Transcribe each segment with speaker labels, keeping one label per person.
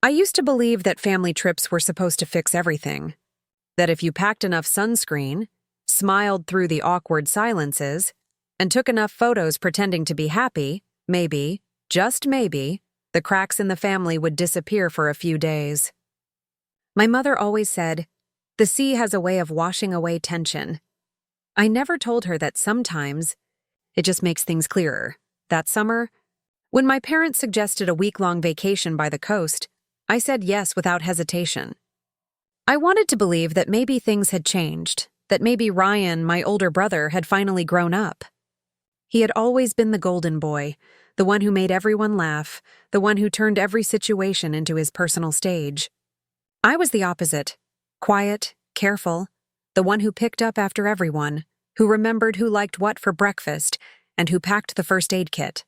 Speaker 1: I used to believe that family trips were supposed to fix everything. That if you packed enough sunscreen, smiled through the awkward silences, and took enough photos pretending to be happy, maybe, just maybe, the cracks in the family would disappear for a few days. My mother always said, "The sea has a way of washing away tension." I never told her that sometimes it just makes things clearer. That summer, when my parents suggested a week-long vacation by the coast, I said yes without hesitation. I wanted to believe that maybe things had changed, that maybe Ryan, my older brother, had finally grown up. He had always been the golden boy, the one who made everyone laugh, the one who turned every situation into his personal stage. I was the opposite, quiet, careful, the one who picked up after everyone, who remembered who liked what for breakfast, and who packed the first aid kit.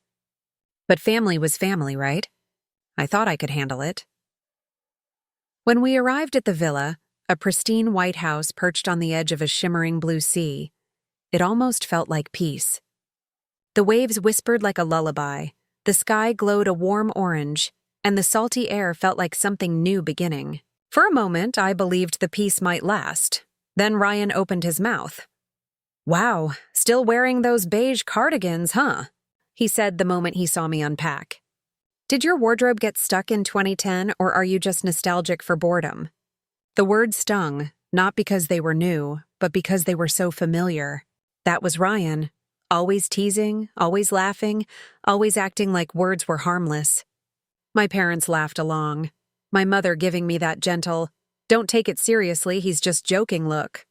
Speaker 1: But family was family, right? I thought I could handle it. When we arrived at the villa, a pristine white house perched on the edge of a shimmering blue sea, it almost felt like peace. The waves whispered like a lullaby, the sky glowed a warm orange, and the salty air felt like something new beginning. For a moment, I believed the peace might last. Then Ryan opened his mouth. "Wow, still wearing those beige cardigans, huh?" he said the moment he saw me unpack. "Did your wardrobe get stuck in 2010, or are you just nostalgic for boredom?" The words stung, not because they were new, but because they were so familiar. That was Ryan, always teasing, always laughing, always acting like words were harmless. My parents laughed along, my mother giving me that gentle, "Don't take it seriously, he's just joking" look.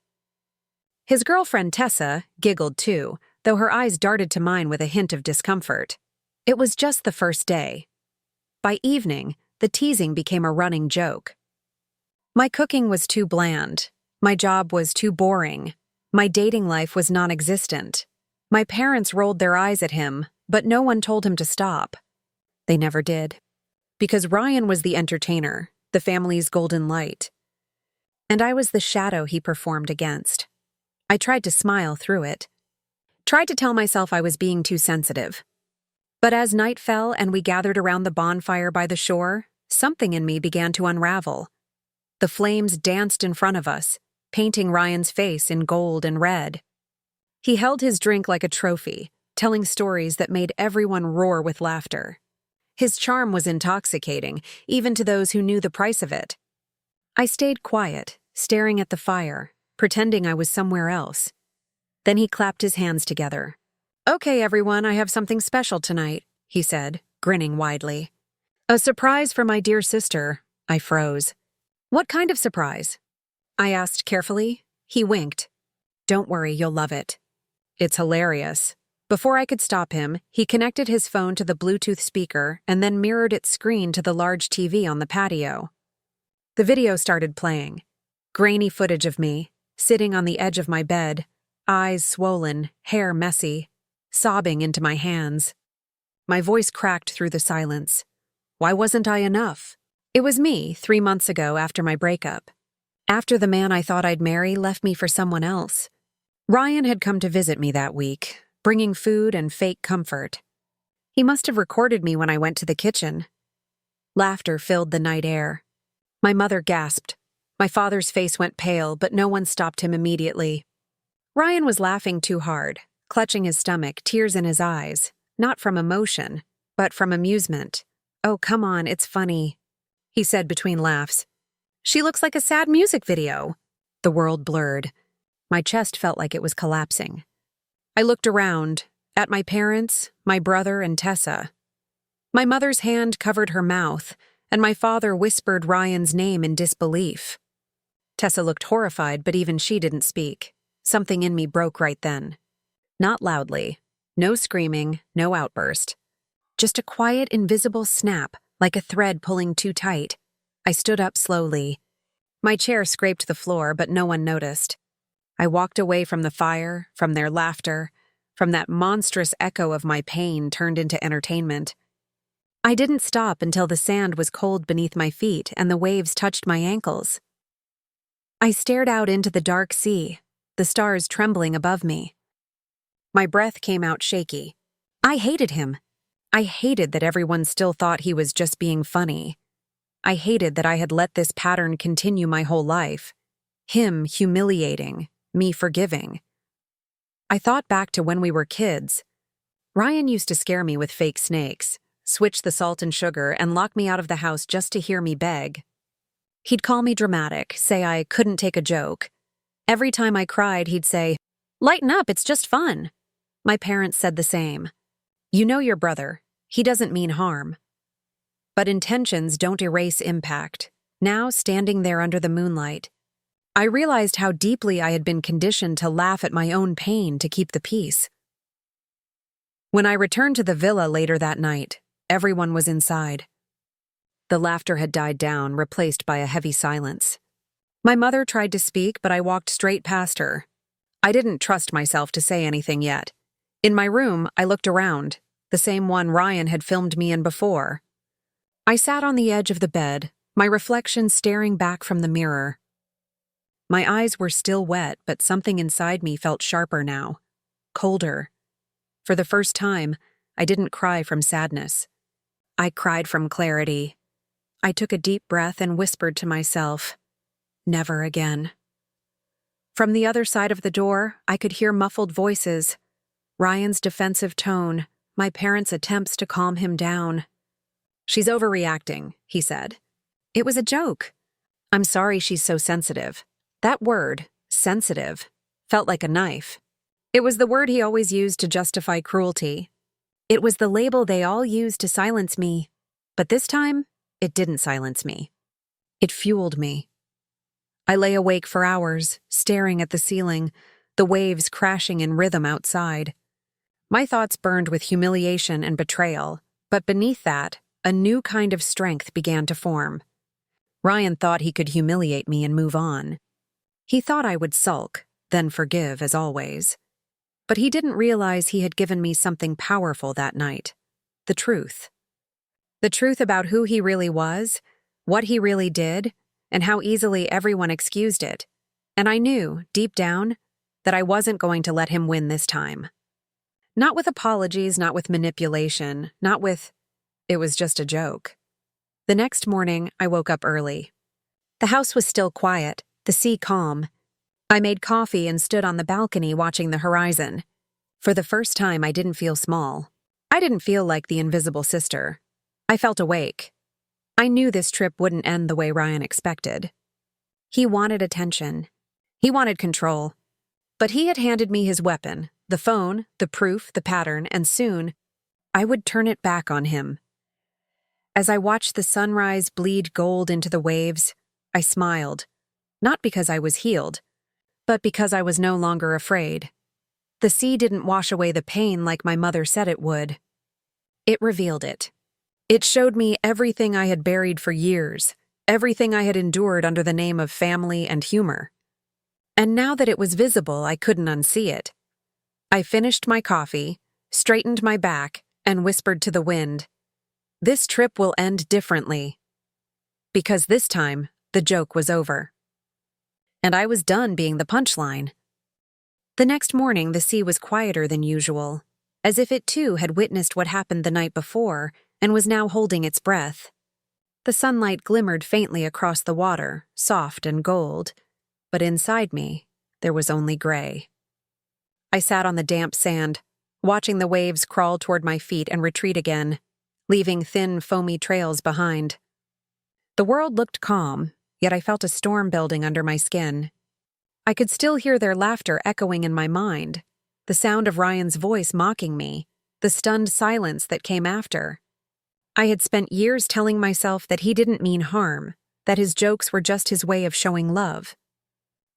Speaker 1: His girlfriend Tessa giggled too, though her eyes darted to mine with a hint of discomfort. It was just the first day. By evening, the teasing became a running joke. My cooking was too bland. My job was too boring. My dating life was non-existent. My parents rolled their eyes at him, but no one told him to stop. They never did. Because Ryan was the entertainer, the family's golden light. And I was the shadow he performed against. I tried to smile through it. Tried to tell myself I was being too sensitive. But as night fell and we gathered around the bonfire by the shore, something in me began to unravel. The flames danced in front of us, painting Ryan's face in gold and red. He held his drink like a trophy, telling stories that made everyone roar with laughter. His charm was intoxicating, even to those who knew the price of it. I stayed quiet, staring at the fire, pretending I was somewhere else. Then he clapped his hands together. "Okay, everyone, I have something special tonight," he said, grinning widely. "A surprise for my dear sister." I froze. "What kind of surprise?" I asked carefully. He winked. "Don't worry, you'll love it." It's hilarious. Before I could stop him, he connected his phone to the Bluetooth speaker and then mirrored its screen to the large TV on the patio. The video started playing. Grainy footage of me, sitting on the edge of my bed, eyes swollen, hair messy, sobbing into my hands. My voice cracked through the silence. Why wasn't I enough? It was me 3 months ago after my breakup. After the man I thought I'd marry left me for someone else. Ryan had come to visit me that week, bringing food and fake comfort. He must have recorded me when I went to the kitchen. Laughter filled the night air. My mother gasped. My father's face went pale, but no one stopped him immediately. Ryan was laughing too hard, clutching his stomach, tears in his eyes, not from emotion, but from amusement. "Oh, come on, it's funny," he said between laughs. "She looks like a sad music video." The world blurred. My chest felt like it was collapsing. I looked around, at my parents, my brother, and Tessa. My mother's hand covered her mouth, and my father whispered Ryan's name in disbelief. Tessa looked horrified, but even she didn't speak. Something in me broke right then. Not loudly. No screaming, no outburst. Just a quiet, invisible snap, like a thread pulling too tight. I stood up slowly. My chair scraped the floor, but no one noticed. I walked away from the fire, from their laughter, from that monstrous echo of my pain turned into entertainment. I didn't stop until the sand was cold beneath my feet and the waves touched my ankles. I stared out into the dark sea, the stars trembling above me. My breath came out shaky. I hated him. I hated that everyone still thought he was just being funny. I hated that I had let this pattern continue my whole life. Him humiliating, me forgiving. I thought back to when we were kids. Ryan used to scare me with fake snakes, switch the salt and sugar, and lock me out of the house just to hear me beg. He'd call me dramatic, say I couldn't take a joke. Every time I cried, he'd say, "Lighten up, it's just fun." My parents said the same. "You know your brother. He doesn't mean harm." But intentions don't erase impact. Now, standing there under the moonlight, I realized how deeply I had been conditioned to laugh at my own pain to keep the peace. When I returned to the villa later that night, everyone was inside. The laughter had died down, replaced by a heavy silence. My mother tried to speak, but I walked straight past her. I didn't trust myself to say anything yet. In my room, I looked around, the same one Ryan had filmed me in before. I sat on the edge of the bed, my reflection staring back from the mirror. My eyes were still wet, but something inside me felt sharper now, colder. For the first time, I didn't cry from sadness. I cried from clarity. I took a deep breath and whispered to myself, "Never again." From the other side of the door, I could hear muffled voices, Ryan's defensive tone, my parents' attempts to calm him down. "She's overreacting," he said. "It was a joke. I'm sorry she's so sensitive." That word, sensitive, felt like a knife. It was the word he always used to justify cruelty. It was the label they all used to silence me. But this time, it didn't silence me. It fueled me. I lay awake for hours, staring at the ceiling, the waves crashing in rhythm outside. My thoughts burned with humiliation and betrayal, but beneath that, a new kind of strength began to form. Ryan thought he could humiliate me and move on. He thought I would sulk, then forgive as always. But he didn't realize he had given me something powerful that night. The truth. The truth about who he really was, what he really did, and how easily everyone excused it. And I knew, deep down, that I wasn't going to let him win this time. Not with apologies, not with manipulation, not with, "It was just a joke." The next morning, I woke up early. The house was still quiet, the sea calm. I made coffee and stood on the balcony watching the horizon. For the first time, I didn't feel small. I didn't feel like the invisible sister. I felt awake. I knew this trip wouldn't end the way Ryan expected. He wanted attention. He wanted control. But he had handed me his weapon, the phone, the proof, the pattern, and soon, I would turn it back on him. As I watched the sunrise bleed gold into the waves, I smiled. Not because I was healed, but because I was no longer afraid. The sea didn't wash away the pain like my mother said it would. It revealed it. It showed me everything I had buried for years, everything I had endured under the name of family and humor. And now that it was visible, I couldn't unsee it. I finished my coffee, straightened my back, and whispered to the wind, "This trip will end differently." Because this time, the joke was over. And I was done being the punchline. The next morning, the sea was quieter than usual, as if it too had witnessed what happened the night before and was now holding its breath. The sunlight glimmered faintly across the water, soft and gold, but inside me, there was only gray. I sat on the damp sand, watching the waves crawl toward my feet and retreat again, leaving thin, foamy trails behind. The world looked calm, yet I felt a storm building under my skin. I could still hear their laughter echoing in my mind, the sound of Ryan's voice mocking me, the stunned silence that came after. I had spent years telling myself that he didn't mean harm, that his jokes were just his way of showing love.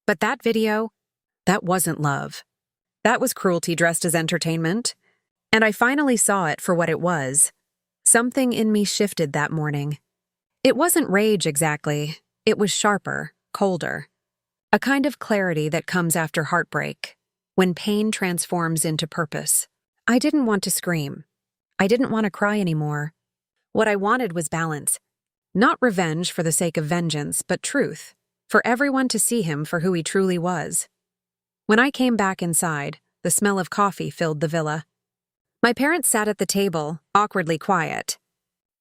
Speaker 1: But that video, that wasn't love. That was cruelty dressed as entertainment. And I finally saw it for what it was. Something in me shifted that morning. It wasn't rage exactly. It was sharper, colder. A kind of clarity that comes after heartbreak, when pain transforms into purpose. I didn't want to scream. I didn't want to cry anymore. What I wanted was balance. Not revenge for the sake of vengeance, but truth, for everyone to see him for who he truly was. When I came back inside, the smell of coffee filled the villa. My parents sat at the table, awkwardly quiet.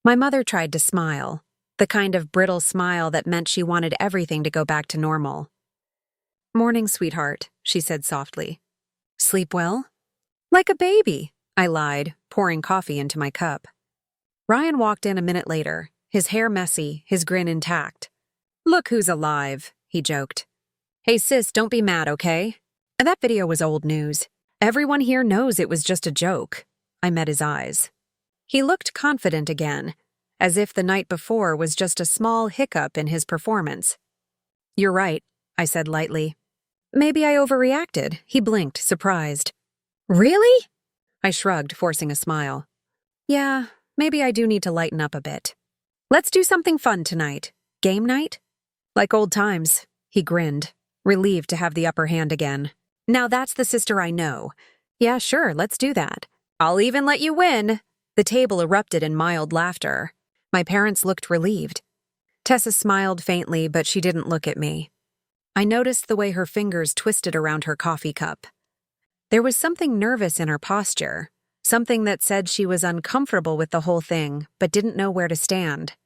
Speaker 1: My mother tried to smile, the kind of brittle smile that meant she wanted everything to go back to normal. "Morning, sweetheart," she said softly. "Sleep well?" "Like a baby," I lied, pouring coffee into my cup. Ryan walked in a minute later, his hair messy, his grin intact. "Look who's alive," he joked. "Hey sis, don't be mad, okay? That video was old news. Everyone here knows it was just a joke." I met his eyes. He looked confident again, as if the night before was just a small hiccup in his performance. "You're right," I said lightly. "Maybe I overreacted." He blinked, surprised. "Really?" I shrugged, forcing a smile. "Yeah, maybe I do need to lighten up a bit. Let's do something fun tonight. Game night?" "Like old times," he grinned, relieved to have the upper hand again. "Now that's the sister I know. Yeah, sure, let's do that. I'll even let you win." The table erupted in mild laughter. My parents looked relieved. Tessa smiled faintly, but she didn't look at me. I noticed the way her fingers twisted around her coffee cup. There was something nervous in her posture, something that said she was uncomfortable with the whole thing, but didn't know where to stand.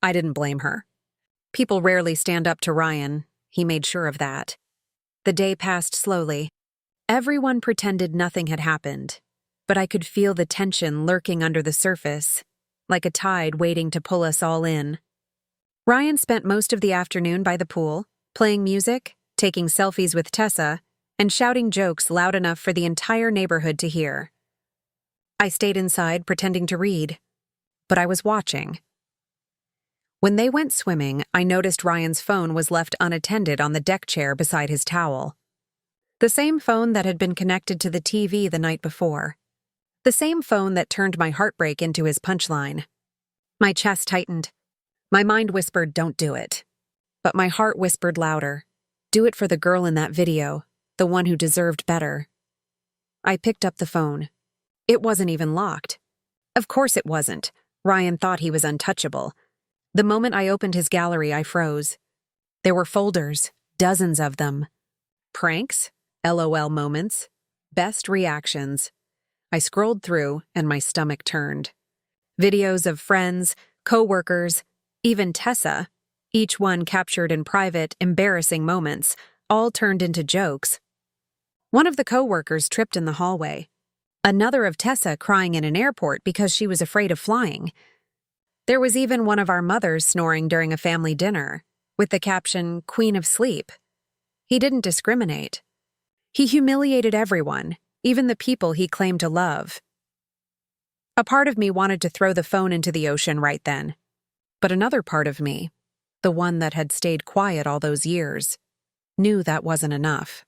Speaker 1: I didn't blame her. People rarely stand up to Ryan. He made sure of that. The day passed slowly. Everyone pretended nothing had happened, but I could feel the tension lurking under the surface, like a tide waiting to pull us all in. Ryan spent most of the afternoon by the pool, playing music, taking selfies with Tessa, and shouting jokes loud enough for the entire neighborhood to hear. I stayed inside pretending to read, but I was watching. When they went swimming, I noticed Ryan's phone was left unattended on the deck chair beside his towel. The same phone that had been connected to the TV the night before. The same phone that turned my heartbreak into his punchline. My chest tightened. My mind whispered, "Don't do it." But my heart whispered louder, "Do it for the girl in that video, the one who deserved better." I picked up the phone. It wasn't even locked. Of course it wasn't. Ryan thought he was untouchable. The moment I opened his gallery, I froze. There were folders, dozens of them. Pranks, LOL moments, best reactions. I scrolled through, and my stomach turned. Videos of friends, co-workers, even Tessa, each one captured in private, embarrassing moments, all turned into jokes. One of the co-workers tripped in the hallway. Another of Tessa crying in an airport because she was afraid of flying. There was even one of our mothers snoring during a family dinner, with the caption, "Queen of Sleep." He didn't discriminate. He humiliated everyone, even the people he claimed to love. A part of me wanted to throw the phone into the ocean right then. But another part of me, the one that had stayed quiet all those years, knew that wasn't enough.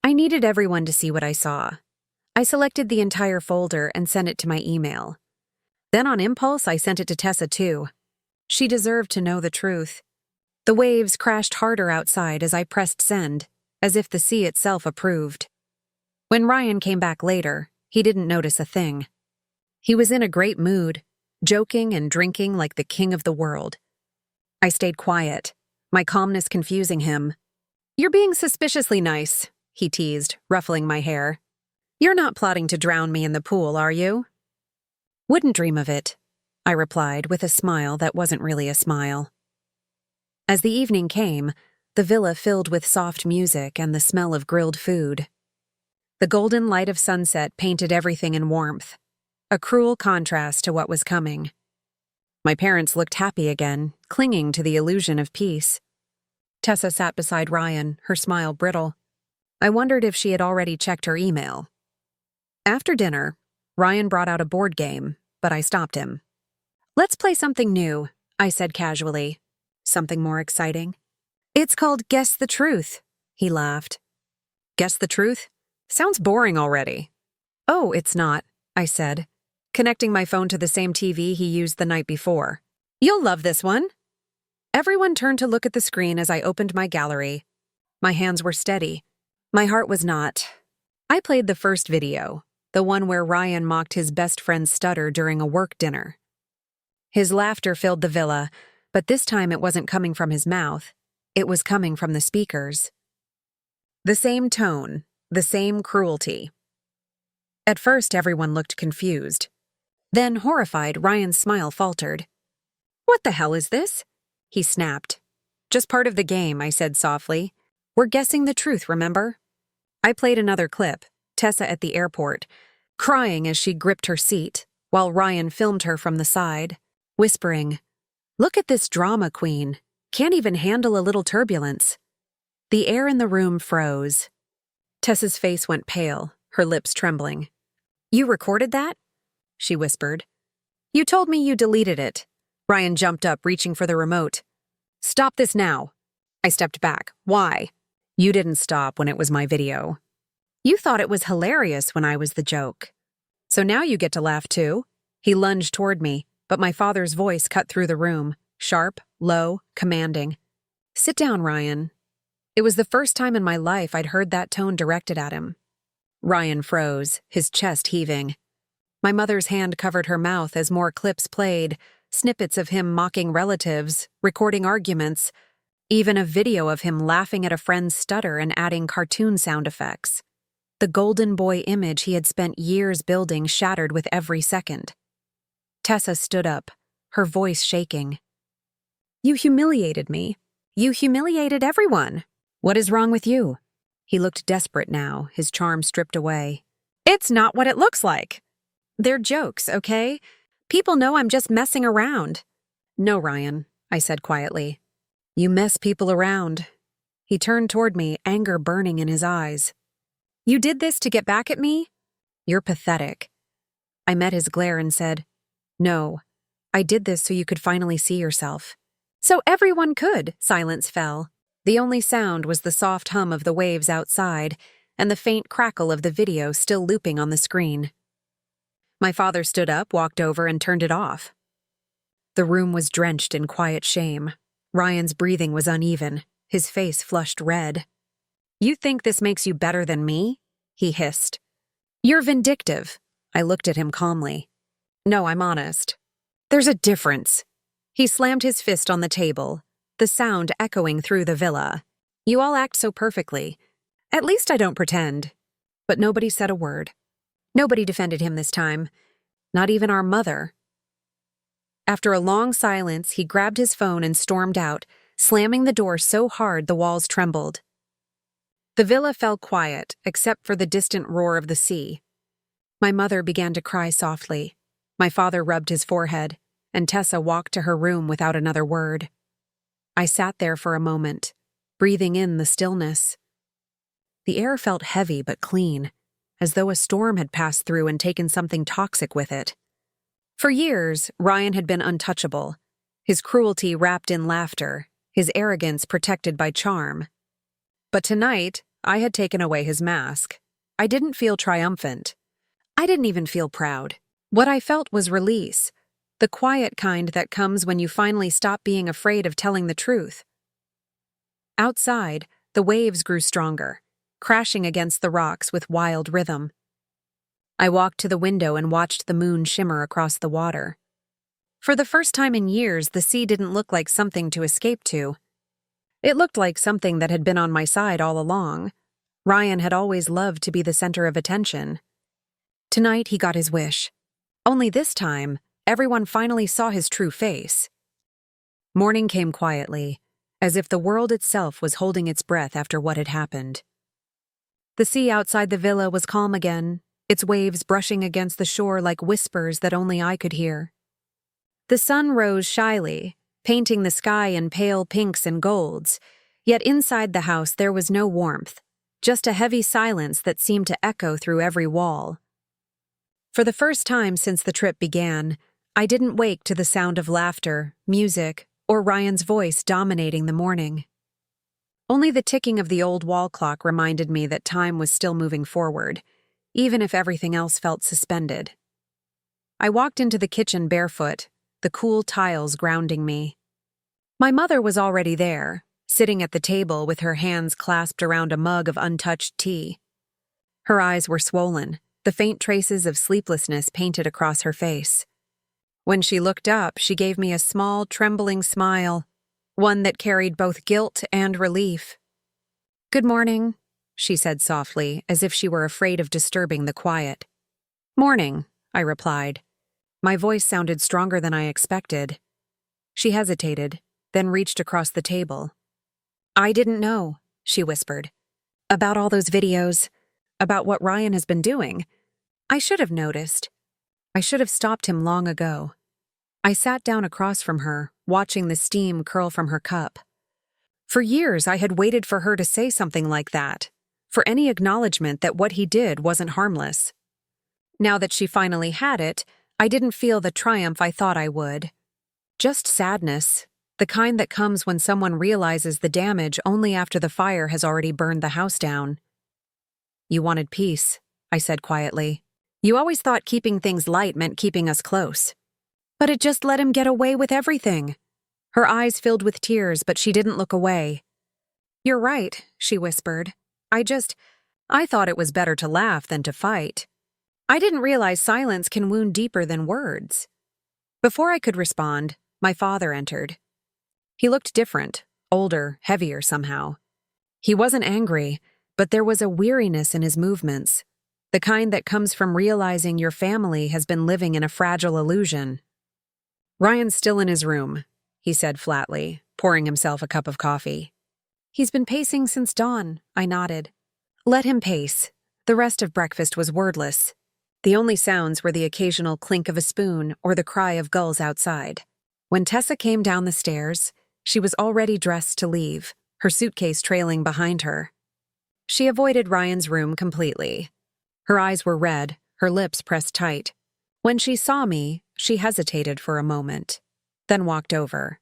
Speaker 1: I needed everyone to see what I saw. I selected the entire folder and sent it to my email. Then on impulse, I sent it to Tessa too. She deserved to know the truth. The waves crashed harder outside as I pressed send, as if the sea itself approved. When Ryan came back later, he didn't notice a thing. He was in a great mood, joking and drinking like the king of the world. I stayed quiet, my calmness confusing him. "You're being suspiciously nice," he teased, ruffling my hair. "You're not plotting to drown me in the pool, are you?" "Wouldn't dream of it," I replied with a smile that wasn't really a smile. As the evening came, the villa filled with soft music and the smell of grilled food. The golden light of sunset painted everything in warmth, a cruel contrast to what was coming. My parents looked happy again, clinging to the illusion of peace. Tessa sat beside Ryan, her smile brittle. I wondered if she had already checked her email. After dinner, Ryan brought out a board game, but I stopped him. "Let's play something new," I said casually. "Something more exciting?" "It's called Guess the Truth," he laughed. "Guess the truth? Sounds boring already." "Oh, it's not," I said, connecting my phone to the same TV he used the night before. "You'll love this one." Everyone turned to look at the screen as I opened my gallery. My hands were steady. My heart was not. I played the first video, the one where Ryan mocked his best friend's stutter during a work dinner. His laughter filled the villa, but this time it wasn't coming from his mouth. It was coming from the speakers. The same tone, the same cruelty. At first, everyone looked confused. Then, horrified, Ryan's smile faltered. What the hell is this? He snapped. Just part of the game, I said softly. We're guessing the truth, remember? I played another clip, Tessa at the airport, crying as she gripped her seat, while Ryan filmed her from the side, whispering, "Look at this drama queen. Can't even handle a little turbulence." The air in the room froze. Tessa's face went pale, her lips trembling. "You recorded that?" she whispered. "You told me you deleted it." Ryan jumped up, reaching for the remote. "Stop this now." I stepped back. "Why?" "You didn't stop when it was my video. You thought it was hilarious when I was the joke. So now you get to laugh too." He lunged toward me, but my father's voice cut through the room, sharp, low, commanding. "Sit down, Ryan." It was the first time in my life I'd heard that tone directed at him. Ryan froze, his chest heaving. My mother's hand covered her mouth as more clips played, snippets of him mocking relatives, recording arguments, even a video of him laughing at a friend's stutter and adding cartoon sound effects. The golden boy image he had spent years building shattered with every second. Tessa stood up, her voice shaking. "You humiliated me. You humiliated everyone. What is wrong with you?" He looked desperate now, his charm stripped away. "It's not what it looks like. They're jokes, okay? People know I'm just messing around." "No, Ryan," I said quietly. "You mess people around." He turned toward me, anger burning in his eyes. "You did this to get back at me? You're pathetic." I met his glare and said, "No, I did this so you could finally see yourself." "So everyone could." Silence fell. The only sound was the soft hum of the waves outside and the faint crackle of the video still looping on the screen. My father stood up, walked over, and turned it off. The room was drenched in quiet shame. Ryan's breathing was uneven, his face flushed red. "You think this makes you better than me?" he hissed. "You're vindictive." I looked at him calmly. "No, I'm honest. There's a difference." He slammed his fist on the table, the sound echoing through the villa. "You all act so perfectly. At least I don't pretend." But nobody said a word. Nobody defended him this time. Not even our mother. After a long silence, he grabbed his phone and stormed out, slamming the door so hard the walls trembled. The villa fell quiet, except for the distant roar of the sea. My mother began to cry softly. My father rubbed his forehead, and Tessa walked to her room without another word. I sat there for a moment, breathing in the stillness. The air felt heavy but clean, as though a storm had passed through and taken something toxic with it. For years, Ryan had been untouchable, his cruelty wrapped in laughter, his arrogance protected by charm. But tonight, I had taken away his mask. I didn't feel triumphant. I didn't even feel proud. What I felt was release, the quiet kind that comes when you finally stop being afraid of telling the truth. Outside, the waves grew stronger, crashing against the rocks with wild rhythm. I walked to the window and watched the moon shimmer across the water. For the first time in years, the sea didn't look like something to escape to. It looked like something that had been on my side all along. Ryan had always loved to be the center of attention. Tonight, he got his wish. Only this time, everyone finally saw his true face. Morning came quietly, as if the world itself was holding its breath after what had happened. The sea outside the villa was calm again, its waves brushing against the shore like whispers that only I could hear. The sun rose shyly, painting the sky in pale pinks and golds, yet inside the house there was no warmth, just a heavy silence that seemed to echo through every wall. For the first time since the trip began, I didn't wake to the sound of laughter, music, or Ryan's voice dominating the morning. Only the ticking of the old wall clock reminded me that time was still moving forward, even if everything else felt suspended. I walked into the kitchen barefoot, the cool tiles grounding me. My mother was already there, sitting at the table with her hands clasped around a mug of untouched tea. Her eyes were swollen, the faint traces of sleeplessness painted across her face. When she looked up, she gave me a small, trembling smile, one that carried both guilt and relief. "Good morning," she said softly, as if she were afraid of disturbing the quiet. "Morning," I replied. My voice sounded stronger than I expected. She hesitated, then reached across the table. I didn't know, she whispered. About all those videos, about what Ryan has been doing. I should have noticed. I should have stopped him long ago. I sat down across from her, watching the steam curl from her cup. For years, I had waited for her to say something like that, for any acknowledgement that what he did wasn't harmless. Now that she finally had it, I didn't feel the triumph I thought I would. Just sadness, the kind that comes when someone realizes the damage only after the fire has already burned the house down. You wanted peace, I said quietly. You always thought keeping things light meant keeping us close. But it just let him get away with everything. Her eyes filled with tears, but she didn't look away. You're right, she whispered. I thought it was better to laugh than to fight. I didn't realize silence can wound deeper than words. Before I could respond, my father entered. He looked different, older, heavier somehow. He wasn't angry, but there was a weariness in his movements, the kind that comes from realizing your family has been living in a fragile illusion. Ryan's still in his room, he said flatly, pouring himself a cup of coffee. He's been pacing since dawn, I nodded. Let him pace. The rest of breakfast was wordless. The only sounds were the occasional clink of a spoon or the cry of gulls outside. When Tessa came down the stairs, she was already dressed to leave, her suitcase trailing behind her. She avoided Ryan's room completely. Her eyes were red, her lips pressed tight. When she saw me, she hesitated for a moment, then walked over.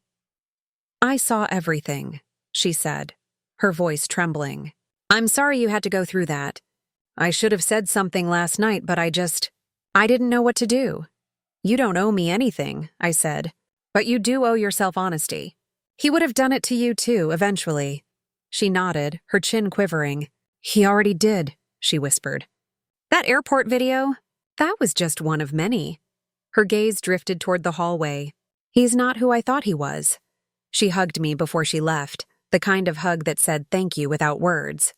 Speaker 1: I saw everything, she said, her voice trembling. I'm sorry you had to go through that. I should have said something last night, but I didn't know what to do. You don't owe me anything, I said, but you do owe yourself honesty. He would have done it to you too, eventually. She nodded, her chin quivering. He already did, she whispered. That airport video? That was just one of many. Her gaze drifted toward the hallway. He's not who I thought he was. She hugged me before she left, the kind of hug that said thank you without words.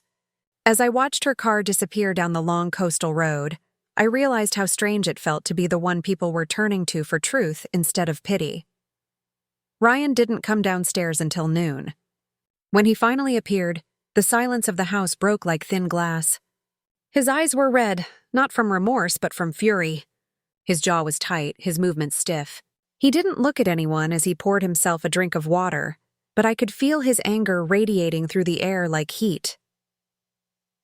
Speaker 1: As I watched her car disappear down the long coastal road, I realized how strange it felt to be the one people were turning to for truth instead of pity. Ryan didn't come downstairs until noon. When he finally appeared, the silence of the house broke like thin glass. His eyes were red, not from remorse but from fury. His jaw was tight, his movements stiff. He didn't look at anyone as he poured himself a drink of water, but I could feel his anger radiating through the air like heat.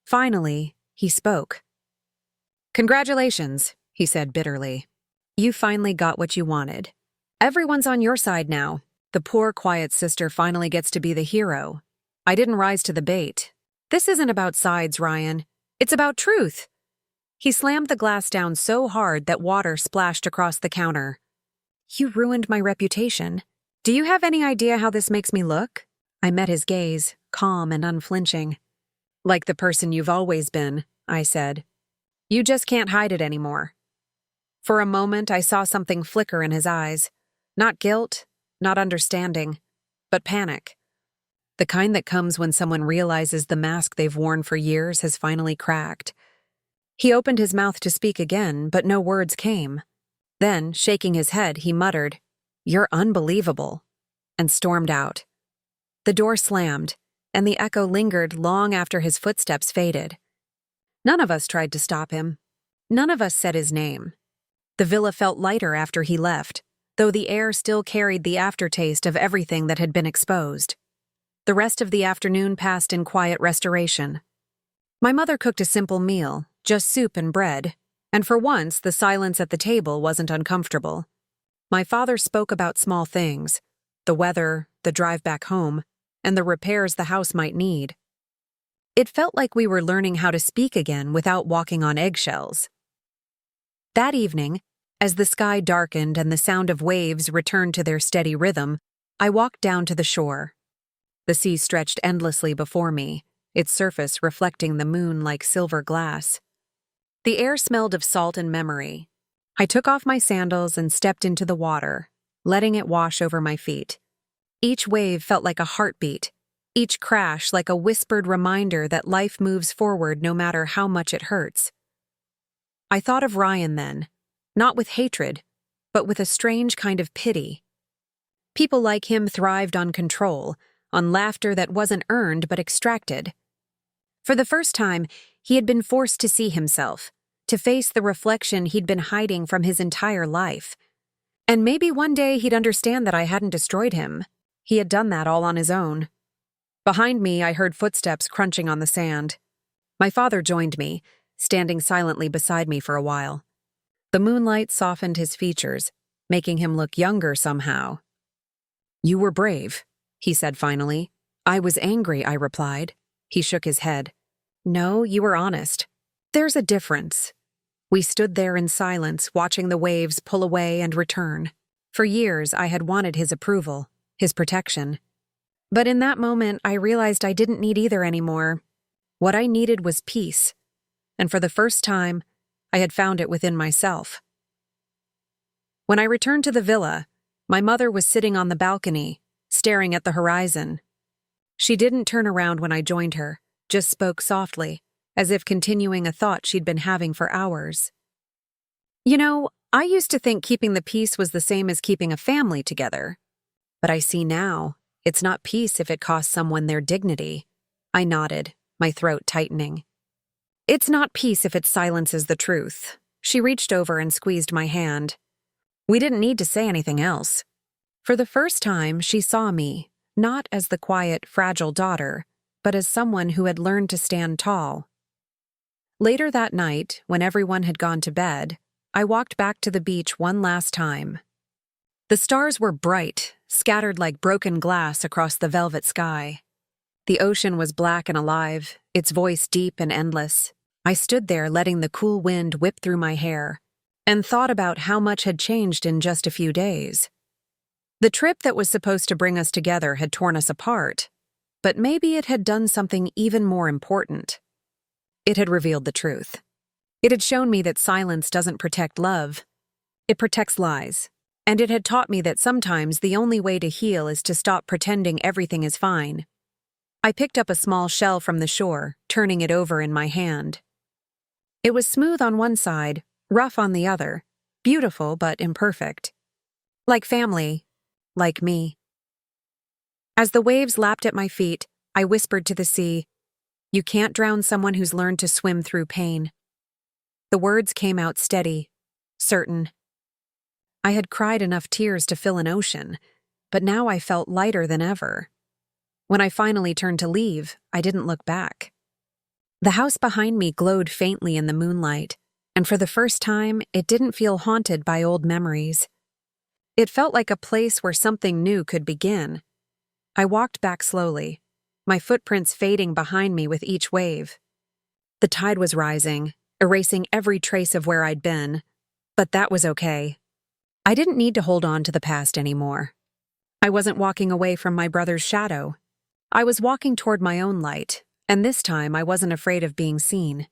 Speaker 1: Finally, he spoke. Congratulations, he said bitterly. You finally got what you wanted. Everyone's on your side now. The poor, quiet sister finally gets to be the hero. I didn't rise to the bait. This isn't about sides, Ryan. It's about truth. He slammed the glass down so hard that water splashed across the counter. You ruined my reputation. Do you have any idea how this makes me look? I met his gaze, calm and unflinching. Like the person you've always been, I said. You just can't hide it anymore. For a moment, I saw something flicker in his eyes. Not guilt, not understanding, but panic. The kind that comes when someone realizes the mask they've worn for years has finally cracked. He opened his mouth to speak again, but no words came. Then, shaking his head, he muttered, "You're unbelievable," and stormed out. The door slammed, and the echo lingered long after his footsteps faded. None of us tried to stop him. None of us said his name. The villa felt lighter after he left, though the air still carried the aftertaste of everything that had been exposed. The rest of the afternoon passed in quiet restoration. My mother cooked a simple meal, just soup and bread, and for once the silence at the table wasn't uncomfortable. My father spoke about small things, the weather, the drive back home, and the repairs the house might need. It felt like we were learning how to speak again without walking on eggshells. That evening, as the sky darkened and the sound of waves returned to their steady rhythm, I walked down to the shore. The sea stretched endlessly before me, its surface reflecting the moon like silver glass. The air smelled of salt and memory. I took off my sandals and stepped into the water, letting it wash over my feet. Each wave felt like a heartbeat, each crash like a whispered reminder that life moves forward no matter how much it hurts. I thought of Ryan then, not with hatred, but with a strange kind of pity. People like him thrived on control, on laughter that wasn't earned but extracted. For the first time, he had been forced to see himself, to face the reflection he'd been hiding from his entire life. And maybe one day he'd understand that I hadn't destroyed him. He had done that all on his own. Behind me, I heard footsteps crunching on the sand. My father joined me, standing silently beside me for a while. The moonlight softened his features, making him look younger somehow. "You were brave," he said finally. "I was angry," I replied. He shook his head. "No, you were honest. There's a difference." We stood there in silence, watching the waves pull away and return. For years, I had wanted his approval, his protection. But in that moment, I realized I didn't need either anymore. What I needed was peace. And for the first time, I had found it within myself. When I returned to the villa, my mother was sitting on the balcony, staring at the horizon. She didn't turn around when I joined her, just spoke softly, as if continuing a thought she'd been having for hours. "You know, I used to think keeping the peace was the same as keeping a family together. But I see now, it's not peace if it costs someone their dignity." I nodded, my throat tightening. "It's not peace if it silences the truth." She reached over and squeezed my hand. We didn't need to say anything else. For the first time, she saw me, not as the quiet, fragile daughter, but as someone who had learned to stand tall. Later that night, when everyone had gone to bed, I walked back to the beach one last time. The stars were bright, scattered like broken glass across the velvet sky. The ocean was black and alive, its voice deep and endless. I stood there letting the cool wind whip through my hair, and thought about how much had changed in just a few days. The trip that was supposed to bring us together had torn us apart, but maybe it had done something even more important. It had revealed the truth. It had shown me that silence doesn't protect love. It protects lies. And it had taught me that sometimes the only way to heal is to stop pretending everything is fine. I picked up a small shell from the shore, turning it over in my hand. It was smooth on one side, rough on the other, beautiful but imperfect. Like family, like me. As the waves lapped at my feet, I whispered to the sea, "You can't drown someone who's learned to swim through pain." The words came out steady, certain. I had cried enough tears to fill an ocean, but now I felt lighter than ever. When I finally turned to leave, I didn't look back. The house behind me glowed faintly in the moonlight, and for the first time, it didn't feel haunted by old memories. It felt like a place where something new could begin. I walked back slowly, my footprints fading behind me with each wave. The tide was rising, erasing every trace of where I'd been, but that was okay. I didn't need to hold on to the past anymore. I wasn't walking away from my brother's shadow. I was walking toward my own light, and this time I wasn't afraid of being seen.